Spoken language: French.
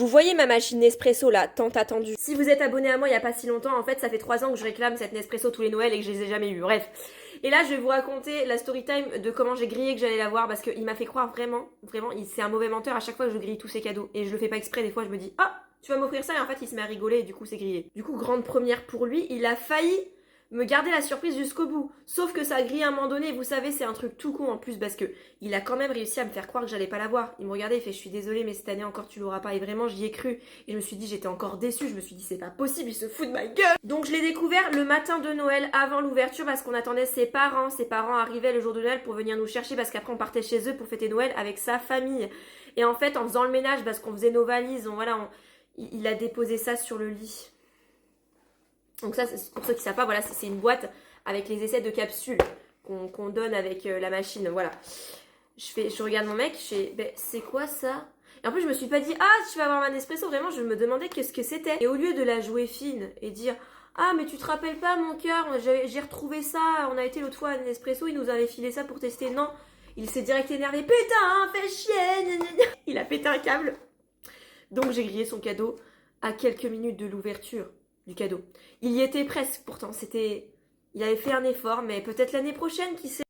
Vous voyez ma machine Nespresso là, tant attendue. Si vous êtes abonné à moi il y a pas si longtemps, en fait ça fait 3 ans que je réclame cette Nespresso tous les Noëls et que je les ai jamais eu. Bref. Et là je vais vous raconter la story time de comment j'ai grillé que j'allais l'avoir parce qu'il m'a fait croire vraiment, c'est un mauvais menteur à chaque fois que je grille tous ses cadeaux. Et je le fais pas exprès, des fois je me dis ah tu vas m'offrir ça et en fait il se met à rigoler et du coup c'est grillé. Du coup grande première pour lui, il a failli me garder la surprise jusqu'au bout. Sauf que ça a grillé à un moment donné, vous savez, c'est un truc tout con en plus parce que il a quand même réussi à me faire croire que j'allais pas l'avoir. Il me regardait, il fait je suis désolée mais cette année encore tu l'auras pas. Et vraiment j'y ai cru. Et je me suis dit, j'étais encore déçue, je me suis dit c'est pas possible, il se fout de ma gueule. Donc je l'ai découvert le matin de Noël avant l'ouverture parce qu'on attendait ses parents. Ses parents arrivaient le jour de Noël pour venir nous chercher parce qu'après on partait chez eux pour fêter Noël avec sa famille. Et en fait en faisant le ménage parce qu'on faisait nos valises, il a déposé ça sur le lit. Donc ça, pour ceux qui ne savent pas, voilà, c'est une boîte avec les essais de capsules qu'on donne avec la machine, voilà. Je regarde mon mec, je fais, ben, c'est quoi ça? Et en plus, je me suis pas dit, ah, tu vas avoir un espresso, vraiment, je me demandais qu'est-ce que c'était. Et au lieu de la jouer fine et dire, ah, mais tu te rappelles pas, mon cœur, j'ai retrouvé ça, on a été l'autre fois à un espresso, il nous avait filé ça pour tester. Non, il s'est direct énervé, putain, fais chier, il a pété un câble. Donc j'ai grillé son cadeau à quelques minutes de l'ouverture du cadeau. Il y était presque pourtant, il avait fait un effort, mais peut-être l'année prochaine, qui sait.